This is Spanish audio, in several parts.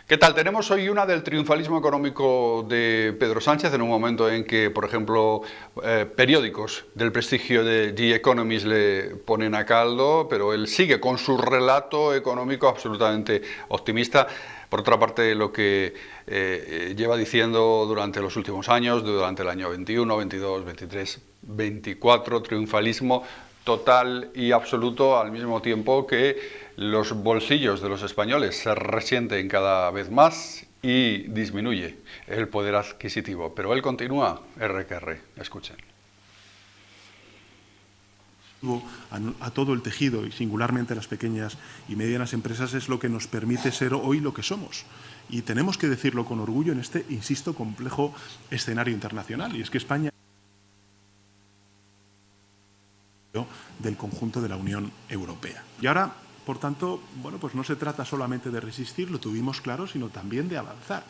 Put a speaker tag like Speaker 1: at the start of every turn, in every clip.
Speaker 1: ¿Qué tal? Tenemos hoy una del triunfalismo económico de Pedro Sánchez en un momento en que, por ejemplo, periódicos del prestigio de The Economist le ponen a caldo, pero él sigue con su relato económico absolutamente optimista. Por otra parte, lo que lleva diciendo durante los últimos años, durante el año 21, 22, 23, 24, triunfalismo total y absoluto, al mismo tiempo que los bolsillos de los españoles se resienten cada vez más y disminuye el poder adquisitivo. Pero él continúa R que R. Escuchen.
Speaker 2: A todo el tejido y singularmente a las pequeñas y medianas empresas es lo que nos permite ser hoy lo que somos. Y tenemos que decirlo con orgullo en este, insisto, complejo escenario internacional. Y es que España del conjunto de la Unión Europea. Y ahora, por tanto, bueno, pues no se trata solamente de resistir, lo tuvimos claro, sino también de avanzar,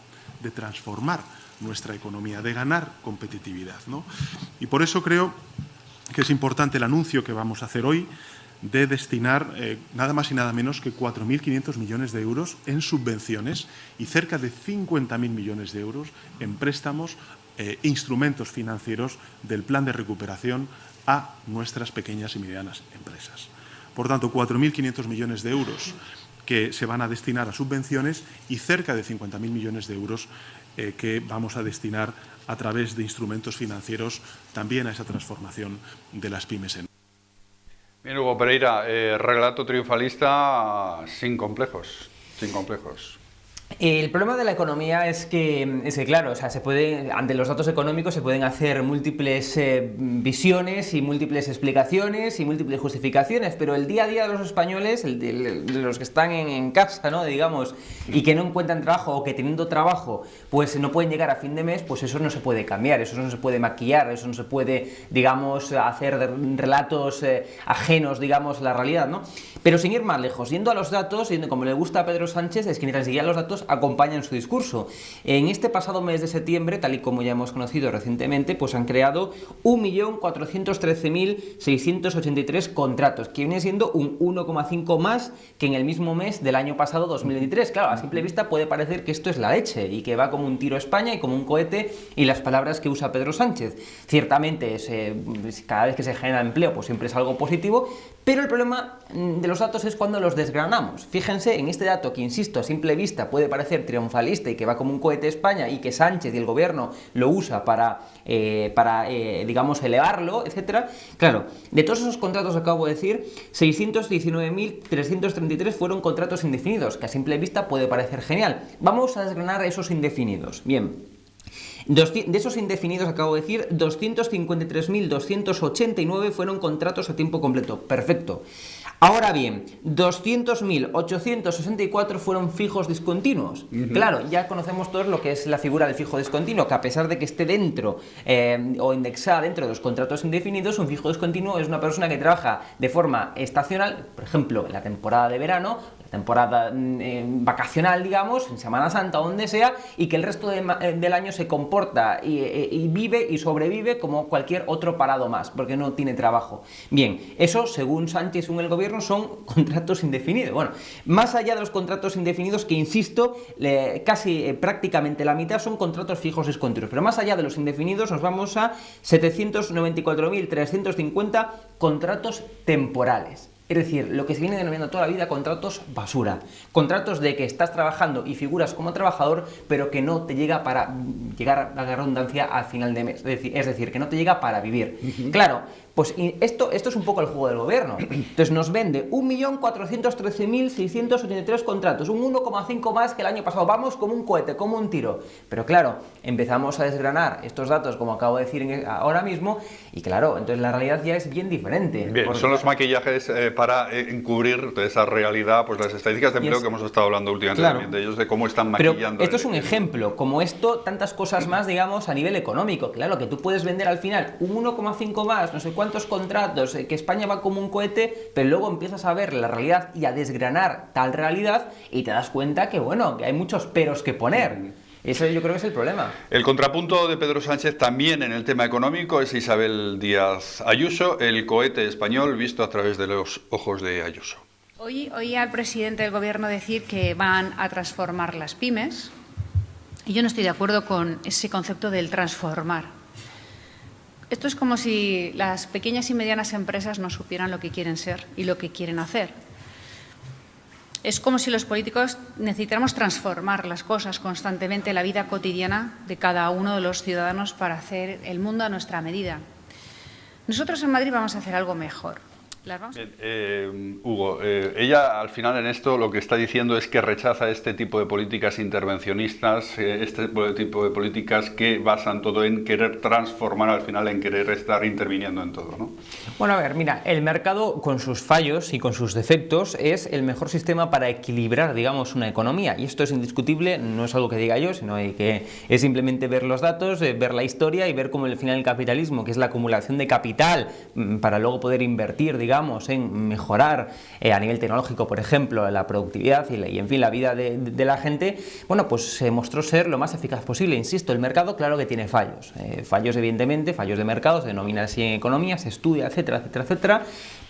Speaker 2: de transformar nuestra economía, de ganar competitividad, ¿no? Y por eso creo que es importante el anuncio que vamos a hacer hoy de destinar nada más y nada menos que 4.500 millones de euros en subvenciones y cerca de 50.000 millones de euros en préstamos e instrumentos financieros del plan de recuperación a nuestras pequeñas y medianas empresas. Por tanto, 4.500 millones de euros que se van a destinar a subvenciones y cerca de 50.000 millones de euros que vamos a destinar a través de instrumentos financieros también a esa transformación de las pymes.
Speaker 1: Bien, Hugo Pereira, relato triunfalista sin complejos, sin complejos.
Speaker 3: El problema de la economía es que claro, o sea, ante los datos económicos se pueden hacer múltiples visiones y múltiples explicaciones y múltiples justificaciones, pero el día a día de los españoles, de los que están en casa, ¿no?, digamos, y que no encuentran trabajo o que teniendo trabajo pues no pueden llegar a fin de mes, pues eso no se puede cambiar, eso no se puede maquillar, eso no se puede, digamos, hacer relatos ajenos, digamos, a la realidad, ¿no? Pero sin ir más lejos, yendo a los datos, y como le gusta a Pedro Sánchez, es que ni tan siquiera los datos acompañan su discurso. En este pasado mes de septiembre, tal y como ya hemos conocido recientemente, pues han creado 1.413.683 contratos, que viene siendo un 1,5 más que en el mismo mes del año pasado, 2023. Claro, a simple vista puede parecer que esto es la leche y que va como un tiro a España y como un cohete, y las palabras que usa Pedro Sánchez. Ciertamente, cada vez que se genera empleo, pues siempre es algo positivo, pero el problema de los datos es cuando los desgranamos. Fíjense en este dato que, insisto, a simple vista puede parecer triunfalista y que va como un cohete a España y que Sánchez y el gobierno lo usa para digamos, elevarlo, etcétera. Claro, de todos esos contratos que acabo de decir, 619.333 fueron contratos indefinidos, que a simple vista puede parecer genial. Vamos a desgranar esos indefinidos. Bien. De esos indefinidos, acabo de decir, 253.289 fueron contratos a tiempo completo. Perfecto. Ahora bien, 200.864 fueron fijos discontinuos. Claro, ya conocemos todos lo que es la figura del fijo discontinuo, que a pesar de que esté dentro o indexada dentro de los contratos indefinidos, un fijo discontinuo es una persona que trabaja de forma estacional, por ejemplo, en la temporada de verano, temporada vacacional, digamos, en Semana Santa o donde sea, y que el resto del año se comporta y vive y sobrevive como cualquier otro parado más, porque no tiene trabajo. Bien, eso, según Sánchez, según el gobierno, son contratos indefinidos. Bueno, más allá de los contratos indefinidos, que insisto, casi prácticamente la mitad son contratos fijos discontinuos, pero más allá de los indefinidos nos vamos a 794.350 contratos temporales. Es decir, lo que se viene denominando toda la vida contratos basura. Contratos de que estás trabajando y figuras como trabajador, pero que no te llega para llegar a la redundancia al final de mes. Es decir, que no te llega para vivir. Claro, pues esto es un poco el juego del gobierno. Entonces nos vende 1.413.683 contratos, un 1,5 más que el año pasado. Vamos como un cohete, como un tiro. Pero claro, empezamos a desgranar estos datos, como acabo de decir ahora mismo, y claro, entonces la realidad ya es bien diferente.
Speaker 1: Bien, son los maquillajes para encubrir esa realidad, pues las estadísticas de empleo que hemos estado hablando últimamente,
Speaker 3: claro,
Speaker 1: también de ellos, de cómo están maquillando.
Speaker 3: Pero esto es un ejemplo, como esto, tantas cosas más, digamos, a nivel económico. Claro, que tú puedes vender al final un 1,5 más, no sé cuántos contratos, que España va como un cohete, pero luego empiezas a ver la realidad y a desgranar tal realidad y te das cuenta que, bueno, que hay muchos peros que poner. Eso yo creo que es el problema.
Speaker 1: El contrapunto de Pedro Sánchez también en el tema económico es Isabel Díaz Ayuso, el cohete español visto a través de los ojos de Ayuso.
Speaker 4: Hoy oí al presidente del Gobierno decir que van a transformar las pymes y yo no estoy de acuerdo con ese concepto del transformar. Esto es como si las pequeñas y medianas empresas no supieran lo que quieren ser y lo que quieren hacer. Es como si los políticos necesitáramos transformar las cosas constantemente, la vida cotidiana de cada uno de los ciudadanos para hacer el mundo a nuestra medida. Nosotros en Madrid vamos a hacer algo mejor.
Speaker 1: Hugo, ella al final en esto lo que está diciendo es que rechaza este tipo de políticas intervencionistas, este tipo de políticas que basan todo en querer transformar, al final en querer estar interviniendo en todo, ¿no?
Speaker 3: Bueno, a ver, mira, el mercado con sus fallos y con sus defectos es el mejor sistema para equilibrar, digamos, una economía, y esto es indiscutible, no es algo que diga yo, sino que es simplemente ver los datos, ver la historia y ver cómo al final el capitalismo, que es la acumulación de capital para luego poder invertir, digamos, en mejorar a nivel tecnológico, por ejemplo, la productividad y en fin, la vida de la gente, bueno, pues se mostró ser lo más eficaz posible. Insisto, el mercado claro que tiene fallos, fallos evidentemente, fallos de mercado, se denomina así en economía, se estudia, etcétera, etcétera, etcétera,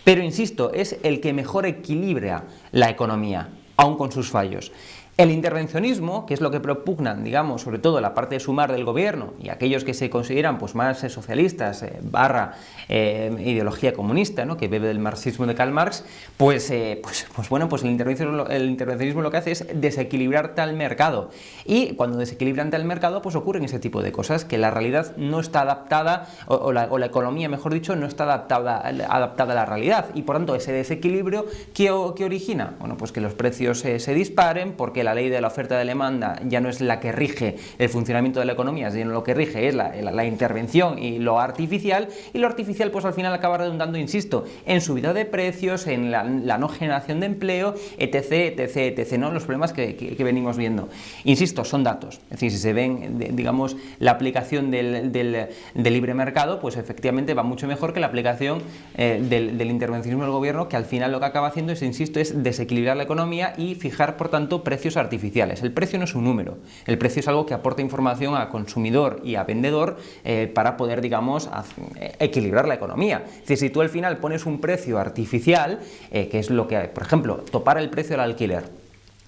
Speaker 3: pero insisto, es el que mejor equilibra la economía, aun con sus fallos. El intervencionismo, que es lo que propugnan, digamos, sobre todo la parte de sumar del gobierno y aquellos que se consideran pues más socialistas, ideología comunista, ¿no?, que bebe del marxismo de Karl Marx, pues el intervencionismo lo que hace es desequilibrar tal mercado. Y cuando desequilibran tal mercado, pues ocurren ese tipo de cosas, que la realidad no está adaptada, o la economía, mejor dicho, no está adaptada a la realidad. Y por tanto, ese desequilibrio, ¿qué origina? Bueno, pues que los precios se disparen, porque la ley de la oferta y de la demanda ya no es la que rige el funcionamiento de la economía, sino lo que rige es la intervención y lo artificial pues al final acaba redundando, insisto, en subida de precios, en la no generación de empleo, etc., ¿no? Los problemas que venimos viendo. Insisto, son datos, es decir, si se ven, digamos, la aplicación del libre mercado, pues efectivamente va mucho mejor que la aplicación del intervencionismo del gobierno, que al final lo que acaba haciendo es, insisto, es desequilibrar la economía y fijar, por tanto, precios artificiales. El precio no es un número, el precio es algo que aporta información a consumidor y a vendedor para poder, digamos, equilibrar la economía. Es decir, si tú al final pones un precio artificial, que es lo que, por ejemplo, topar el precio del alquiler,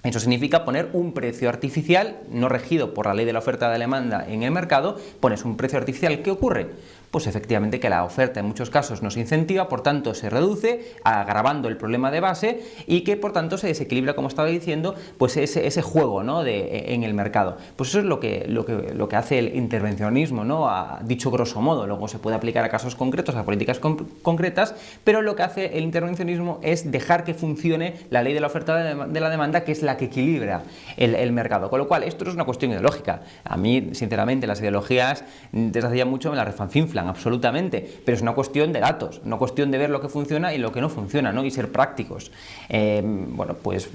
Speaker 3: eso significa poner un precio artificial no regido por la ley de la oferta y de la demanda en el mercado. Pones un precio artificial, ¿qué ocurre? Pues efectivamente que la oferta en muchos casos no se incentiva, por tanto se reduce, agravando el problema de base, y que por tanto se desequilibra, como estaba diciendo, pues ese juego, ¿no?, en el mercado. Pues eso es lo que hace el intervencionismo, ¿no?, dicho grosso modo. Luego se puede aplicar a casos concretos, a políticas concretas, pero lo que hace el intervencionismo es dejar que funcione la ley de la oferta de la demanda, que es la que equilibra el mercado. Con lo cual, esto no es una cuestión ideológica. A mí, sinceramente, las ideologías desde hace ya mucho me las refanfinflan absolutamente, pero es una cuestión de datos, una cuestión de ver lo que funciona y lo que no funciona, ¿no?, y ser prácticos. Bueno, pues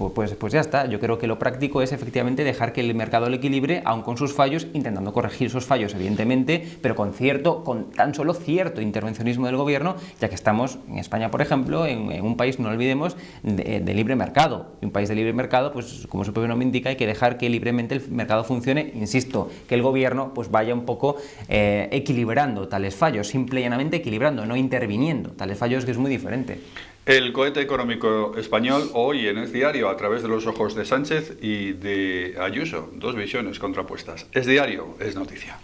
Speaker 3: ya está. Yo creo que lo práctico es efectivamente dejar que el mercado lo equilibre, aun con sus fallos, intentando corregir esos fallos, evidentemente, pero con tan solo cierto intervencionismo del gobierno, ya que estamos en España, por ejemplo, en un país, no olvidemos, de libre mercado. Y un país de libre mercado, pues como su propio nombre indica, hay que dejar que libremente el mercado funcione, insisto, que el gobierno pues vaya un poco equilibrando tales fallos, simple y llanamente equilibrando, no interviniendo tales fallos, que es muy diferente.
Speaker 1: El cohete económico español hoy en Es Diario, a través de los ojos de Sánchez y de Ayuso, dos visiones contrapuestas. Es Diario, es noticia.